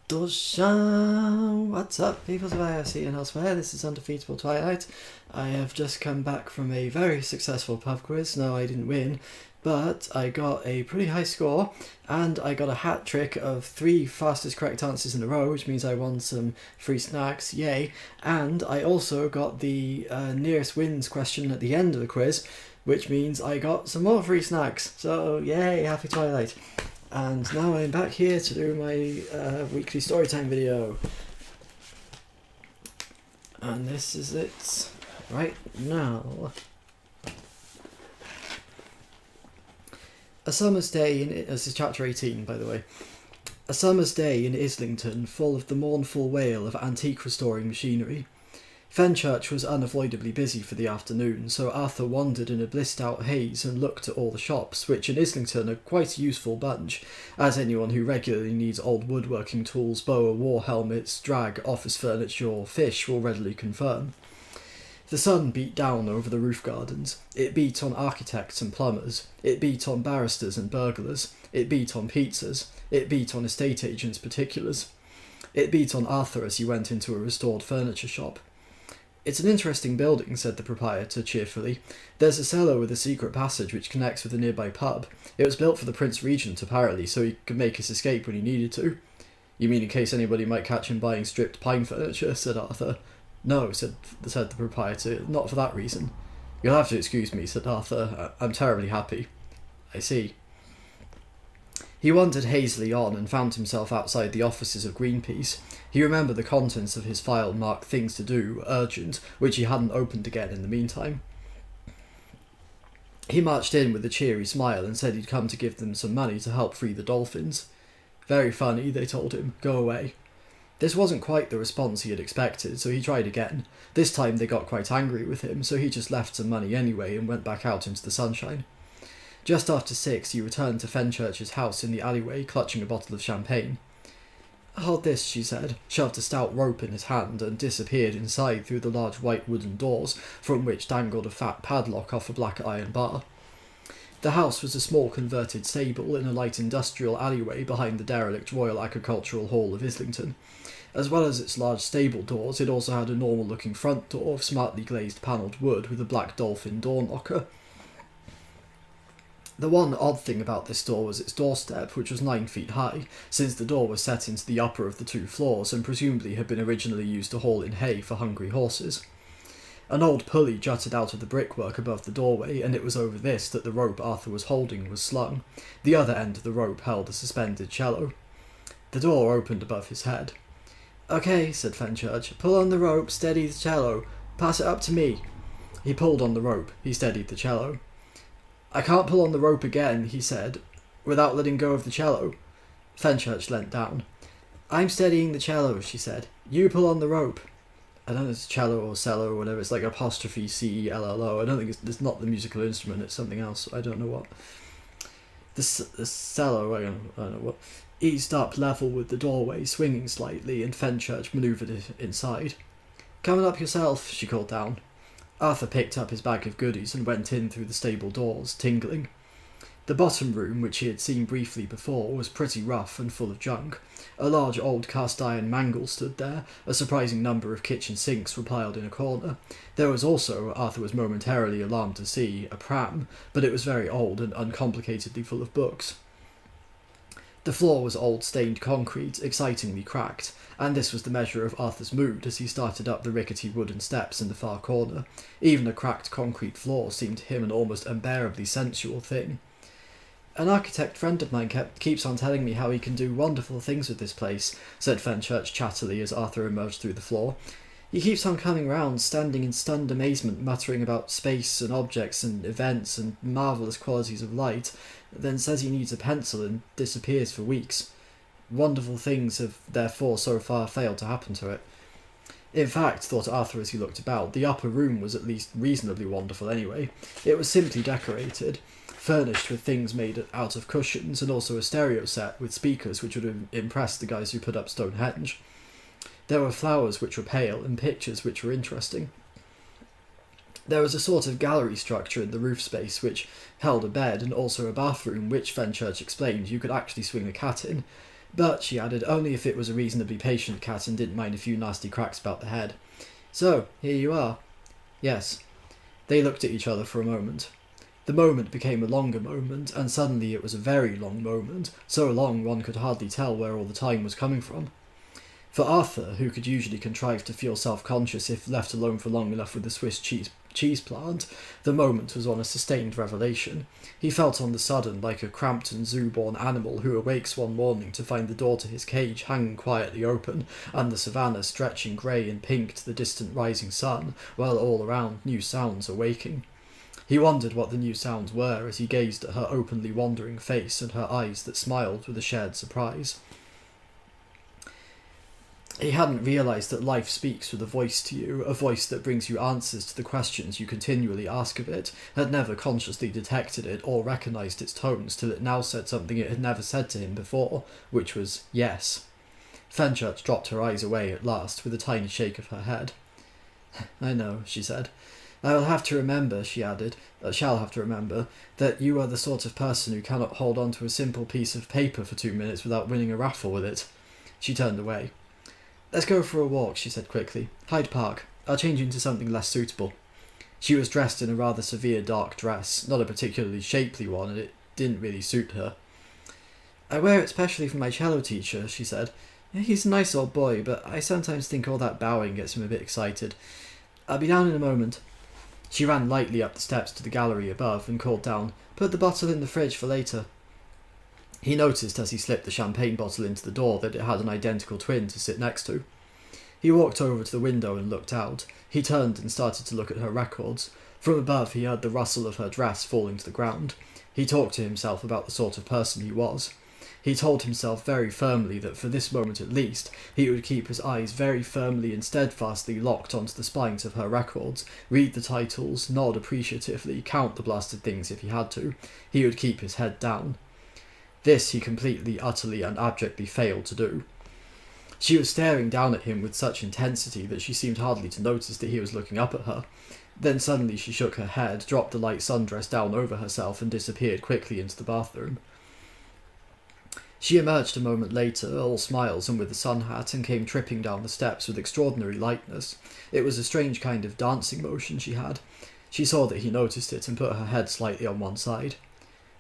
What's up, people of IRC and elsewhere? This is Undefeatable Twilight. I have just come back from a very successful pub quiz. No, I didn't win, but I got a pretty high score, and I got a hat trick of 3 fastest correct answers in a row, which means I won some free snacks, yay. And I also got the nearest wins question at the end of the quiz, which means I got some more free snacks. So, yay, happy Twilight. And now I'm back here to do my weekly Storytime video. And this is it right now. A summer's day in... This is chapter 18, by the way. A summer's day in Islington, full of the mournful wail of antique restoring machinery. Fenchurch was unavoidably busy for the afternoon, so Arthur wandered in a blissed-out haze and looked at all the shops, which in Islington are quite a useful bunch, as anyone who regularly needs old woodworking tools, boa war helmets, drag, office furniture or fish will readily confirm. The sun beat down over the roof gardens. It beat on architects and plumbers. It beat on barristers and burglars. It beat on pizzas. It beat on estate agents' particulars. It beat on Arthur as he went into a restored furniture shop. "It's an interesting building," said the proprietor cheerfully. "There's a cellar with a secret passage which connects with a nearby pub. It was built for the Prince Regent, apparently, so he could make his escape when he needed to." "You mean in case anybody might catch him buying stripped pine furniture?" said Arthur. "No," said the proprietor, "not for that reason." "You'll have to excuse me," said Arthur. "I'm terribly happy." "I see." He wandered hazily on and found himself outside the offices of Greenpeace. He remembered the contents of his file marked "Things to Do," urgent, which he hadn't opened again in the meantime. He marched in with a cheery smile and said he'd come to give them some money to help free the dolphins. "Very funny," they told him. "Go away." This wasn't quite the response he had expected, so he tried again. This time they got quite angry with him, so he just left some money anyway and went back out into the sunshine. Just after 6, he returned to Fenchurch's house in the alleyway, clutching a bottle of champagne. "Hold this," she said, shoved a stout rope in his hand, and disappeared inside through the large white wooden doors, from which dangled a fat padlock off a black iron bar. The house was a small converted stable in a light industrial alleyway behind the derelict Royal Agricultural Hall of Islington. As well as its large stable doors, it also had a normal-looking front door of smartly glazed panelled wood with a black dolphin door knocker. The one odd thing about this door was its doorstep, which was 9 feet high, since the door was set into the upper of the 2 floors and presumably had been originally used to haul in hay for hungry horses. An old pulley jutted out of the brickwork above the doorway, and it was over this that the rope Arthur was holding was slung. The other end of the rope held a suspended cello. The door opened above his head. "Okay," said Fenchurch. "Pull on the rope, steady the cello. Pass it up to me." He pulled on the rope. He steadied the cello. "I can't pull on the rope again," he said, "without letting go of the cello." Fenchurch leant down. "I'm steadying the cello," she said. "You pull on the rope." I don't know if it's cello or cello or whatever. It's like apostrophe C-E-L-L-O. I don't think it's not the musical instrument. It's something else. I don't know what. The cello, I don't know what, eased up level with the doorway, swinging slightly, and Fenchurch manoeuvred it inside. "Coming up yourself," she called down. Arthur picked up his bag of goodies and went in through the stable doors, tingling. The bottom room, which he had seen briefly before, was pretty rough and full of junk. A large old cast-iron mangle stood there. A surprising number of kitchen sinks were piled in a corner. There was also, Arthur was momentarily alarmed to see, a pram, but it was very old and uncomplicatedly full of books. The floor was old stained concrete, excitingly cracked, and this was the measure of Arthur's mood as he started up the rickety wooden steps in the far corner. Even a cracked concrete floor seemed to him an almost unbearably sensual thing. "An architect friend of mine keeps on telling me how he can do wonderful things with this place," said Fenchurch chattily as Arthur emerged through the floor. "He keeps on coming round, standing in stunned amazement, muttering about space and objects and events and marvellous qualities of light, then says he needs a pencil and disappears for weeks. Wonderful things have therefore so far failed to happen to it." In fact, thought Arthur as he looked about, the upper room was at least reasonably wonderful anyway. It was simply decorated, furnished with things made out of cushions, and also a stereo set with speakers which would have impressed the guys who put up Stonehenge. There were flowers which were pale, and pictures which were interesting. There was a sort of gallery structure in the roof space which held a bed and also a bathroom which, Fenchurch explained, you could actually swing a cat in. But, she added, only if it was a reasonably patient cat and didn't mind a few nasty cracks about the head. So, here you are. Yes. They looked at each other for a moment. The moment became a longer moment, and suddenly it was a very long moment, so long one could hardly tell where all the time was coming from. For Arthur, who could usually contrive to feel self-conscious if left alone for long enough with the Swiss cheese plant, the moment was one of sustained revelation. He felt on the sudden like a cramped and zoo-born animal who awakes one morning to find the door to his cage hanging quietly open, and the savannah stretching grey and pink to the distant rising sun, while all around new sounds are waking. He wondered what the new sounds were as he gazed at her openly wandering face and her eyes that smiled with a shared surprise. He hadn't realised that life speaks with a voice to you, a voice that brings you answers to the questions you continually ask of it, had never consciously detected it or recognised its tones till it now said something it had never said to him before, which was yes. Fenchurch dropped her eyes away at last, with a tiny shake of her head. I know, she said. I will have to remember, she added, shall have to remember, that you are the sort of person who cannot hold on to a simple piece of paper for 2 minutes without winning a raffle with it. She turned away. Let's go for a walk, she said quickly. Hyde Park. I'll change into something less suitable. She was dressed in a rather severe dark dress, not a particularly shapely one, and it didn't really suit her. I wear it specially for my cello teacher, she said. He's a nice old boy, but I sometimes think all that bowing gets him a bit excited. I'll be down in a moment. She ran lightly up the steps to the gallery above and called down, Put the bottle in the fridge for later. He noticed as he slipped the champagne bottle into the door that it had an identical twin to sit next to. He walked over to the window and looked out. He turned and started to look at her records. From above he heard the rustle of her dress falling to the ground. He talked to himself about the sort of person he was. He told himself very firmly that for this moment at least, he would keep his eyes very firmly and steadfastly locked onto the spines of her records, read the titles, nod appreciatively, count the blasted things if he had to. He would keep his head down. This he completely, utterly and abjectly failed to do. She was staring down at him with such intensity that she seemed hardly to notice that he was looking up at her. Then suddenly she shook her head, dropped the light sundress down over herself and disappeared quickly into the bathroom. She emerged a moment later, all smiles and with a sun hat, and came tripping down the steps with extraordinary lightness. It was a strange kind of dancing motion she had. She saw that he noticed it and put her head slightly on one side.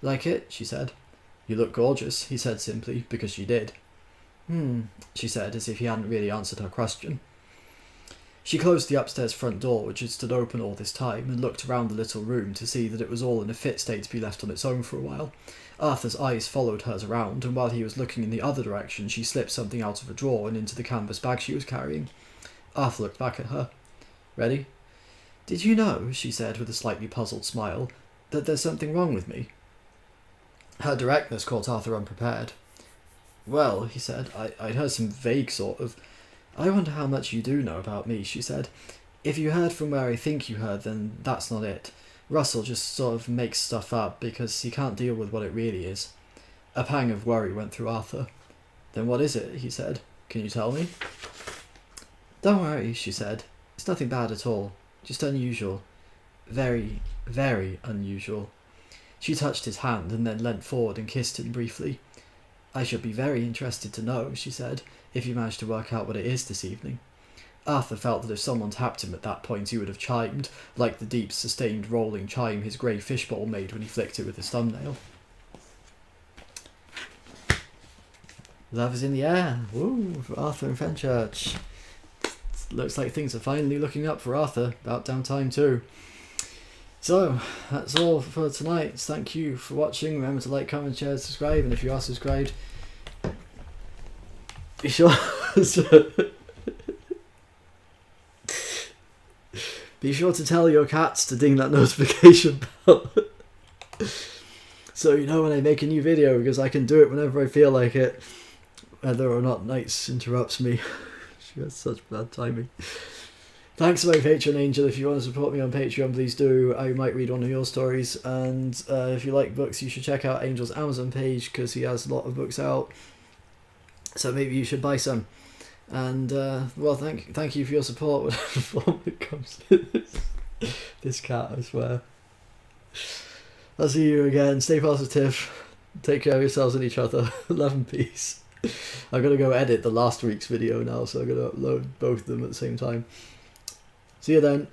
Like it? She said. You look gorgeous, he said simply, because she did. She said, as if he hadn't really answered her question. She closed the upstairs front door, which had stood open all this time, and looked around the little room to see that it was all in a fit state to be left on its own for a while. Arthur's eyes followed hers around, and while he was looking in the other direction, she slipped something out of a drawer and into the canvas bag she was carrying. Arthur looked back at her. Ready? Did you know, she said with a slightly puzzled smile, that there's something wrong with me? Her directness caught Arthur unprepared. Well, he said, I'd heard some vague sort of... I wonder how much you do know about me, she said. If you heard from where I think you heard, then that's not it. Russell just sort of makes stuff up because he can't deal with what it really is. A pang of worry went through Arthur. Then what is it? He said. Can you tell me? Don't worry, she said. It's nothing bad at all. Just unusual. Very, very unusual. She touched his hand and then leant forward and kissed him briefly. I should be very interested to know, she said, if you manage to work out what it is this evening. Arthur felt that if someone tapped him at that point he would have chimed, like the deep, sustained, rolling chime his grey fishbowl made when he flicked it with his thumbnail. Love is in the air. Woo, for Arthur and Fenchurch. Looks like things are finally looking up for Arthur. About damn time too. So, that's all for tonight. Thank you for watching. Remember to like, comment, share, subscribe, and if you are subscribed, be sure be sure to tell your cats to ding that notification bell so you know when I make a new video, because I can do it whenever I feel like it, whether or not Nights interrupts me. She has such bad timing. Thanks to my Patreon angel. If you want to support me on Patreon, please do. I might read one of your stories. And if you like books, you should check out Angel's Amazon page, because he has a lot of books out. So maybe you should buy some. And well, thank you for your support whatever form it comes in. This cat, I swear. I'll see you again. Stay positive. Take care of yourselves and each other. Love and peace. I gotta go edit the last week's video now, so I gotta upload both of them at the same time. See you then.